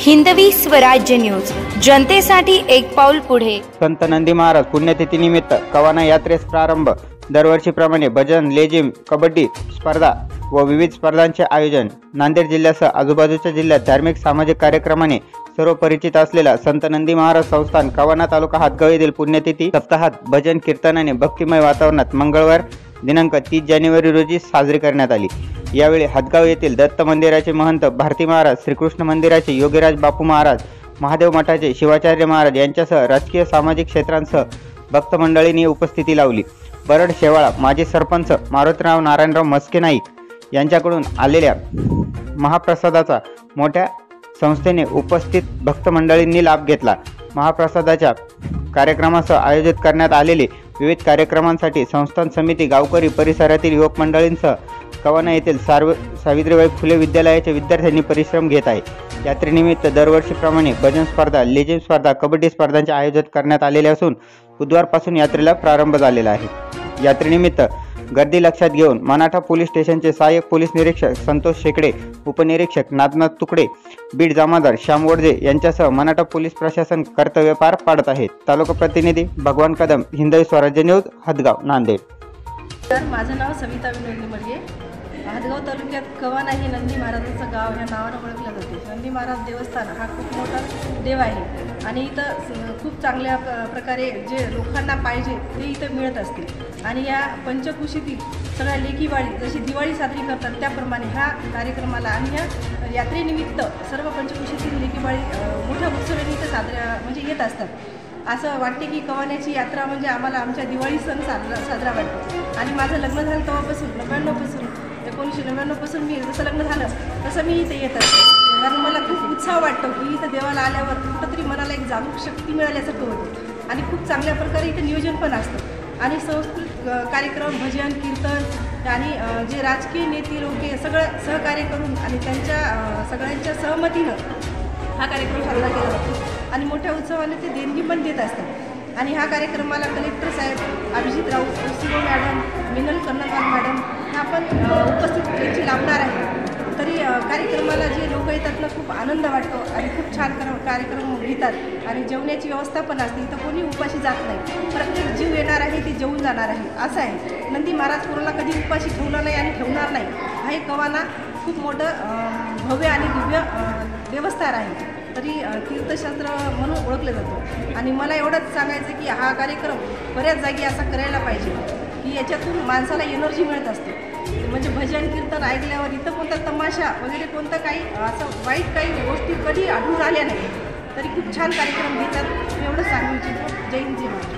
Hindavi Swarajya news, जनतेसाठी एक पाऊल पुढे। संत नंदी महाराज पुण्यतिथीनिमित्त कवाना यात्रेस प्रारंभ। दरवर्षीप्रमाणे भजन, लेझिम, कबड्डी स्पर्धा व विविध स्पर्धांचे आयोजन। नांदेड जिल्ह्यासह आजूबाजूच्या जिल्ह्यात धार्मिक सामाजिक कार्यक्रमाने सर्व परिचित असलेला संत नंदी महाराज संस्थान कवाना तालुका हातगाव येथील पुण्यतिथी सप्ताहात भजन कीर्तनाने भक्तिमय वातावरणात मंगळवार दिनांक 30 जानेवारी रोजी साजरी करण्यात आली। यावेळी हातगाव येथील दत्त मंदिराचे महंत भारती महाराज, श्रीकृष्ण मंदिराचे योगीराज बापू महाराज, महादेव मठाचे शिवाचार्य महाराज यांच्यासह राजकीय सामाजिक क्षेत्रांसह भक्त मंडळींनी उपस्थिती लावली। बरड शेवाळा माजी सरपंच मारुतीराव नारायणराव मस्के नाईक यांच्याकडून आलेल्या महाप्रसादाचा मोठ्या संस्थेने उपस्थित भक्त मंडळींनी लाभ घेतला। महाप्रसादाच्या कार्यक्रमासह आयोजित करण्यात आलेले विविध कार्यक्रमांसाठी संस्थान समिती, गावकरी, परिसरातील युवक मंडळींसह कवाना येथील सावित्रीबाई फुले विद्यालयाच्या विद्यार्थ्यांनी परिश्रम घेत आहे। यात्रेनिमित्त दरवर्षीप्रमाणे भजन स्पर्धा, लेझिम स्पर्धा, कबड्डी स्पर्धांचे आयोजन करण्यात आलेले असून बुधवारपासून यात्रेला प्रारंभ झालेला आहे। यात्रेनिमित्त गर्दी लक्षात घेऊन मनाठा पोलीस स्टेशनचे सहाय्यक पोलीस निरीक्षक संतोष शेकडे, उपनिरीक्षक नाथनाथ तुकडे, बीड जमादार श्याम वडजे यांच्यासह मनाठा पोलीस प्रशासन कर्तव्य पार पाडत आहेत। तालुका प्रतिनिधी भगवान कदम, हिंदवी स्वराज्य न्यूज, हदगाव, नांदेड। तर माझं नाव सविता विनोद निमर्गे। हातगाव तालुक्यात कवाना हे नंदी महाराजांचं गाव ह्या नावानं ओळखलं जाते। नंदी महाराज देवस्थान हा खूप मोठा देव आहे आणि इथं खूप चांगल्या प्रकारे जे लोकांना पाहिजे ते इथं मिळत असते। आणि या पंचकुशीतील सगळ्या लेकीवाळी जशी दिवाळी साजरी करतात त्याप्रमाणे ह्या कार्यक्रमाला आणि ह्या यात्रेनिमित्त सर्व पंचकुशीतील लेकीवाळी मोठ्या उत्सवाने इथं म्हणजे येत असतात। असं वाटते की कवान्याची यात्रा म्हणजे आम्हाला आमच्या दिवाळी सण साजरा वाटतो। आणि माझं लग्न झालं तेव्हापासून 1999पासून मी जसं लग्न झालं तसं मी इथे येत असते। कारण मला खूप उत्साह वाटतो की इथं देवाला आल्यावर कुठंतरी मनाला एक जागरूक शक्ती मिळाल्यासारखं होतं आणि खूप चांगल्या प्रकारे इथं नियोजन पण असतं। आणि सांस्कृतिक कार्यक्रम, भजन, कीर्तन आणि जे राजकीय नेते लोक सगळं सहकार्य करून आणि त्यांच्या सगळ्यांच्या सहमतीनं हा कार्यक्रम साजरा केला जातो आणि मोठ्या उत्सवाने ते देणगी पण देत असतात। आणि ह्या कार्यक्रमाला कलेक्टर साहेब Abhijit Raut, CO madam, Minal Karnalwal madam ह्या पण उपस्थित यांची लाभणार आहे। तरी कार्यक्रमाला जे लोक येतात ना खूप आनंद वाटतो आणि खूप छान कार्यक्रम घेतात आणि जेवण्याची व्यवस्था पण असते। इथं कोणी उपाशी जात नाही, प्रत्येक जीव येणार आहे ते जेवून जाणार आहे असं आहे। नंदी महाराज कोणाला कधी उपाशी ठेवला नाही आणि ठेवणार नाही। हा एक कवाना खूप मोठं भव्य आणि दिव्य देवस्थान आहे, तरी तीर्थशास्त्र म्हणून ओळखलं जातं। आणि मला एवढंच सांगायचं की हा कार्यक्रम बऱ्याच जागी असा करायला पाहिजे की याच्यातून माणसाला एनर्जी मिळत असते। म्हणजे भजन कीर्तन ऐकल्यावर इथं कोणता तमाशा वगैरे कोणतं काही असं वाईट काही गोष्टी कधी आढळून आल्या नाही, तरी खूप छान कार्यक्रम घेतात। एवढं सांगू इच्छितो। जय हिंद, जय महाराज।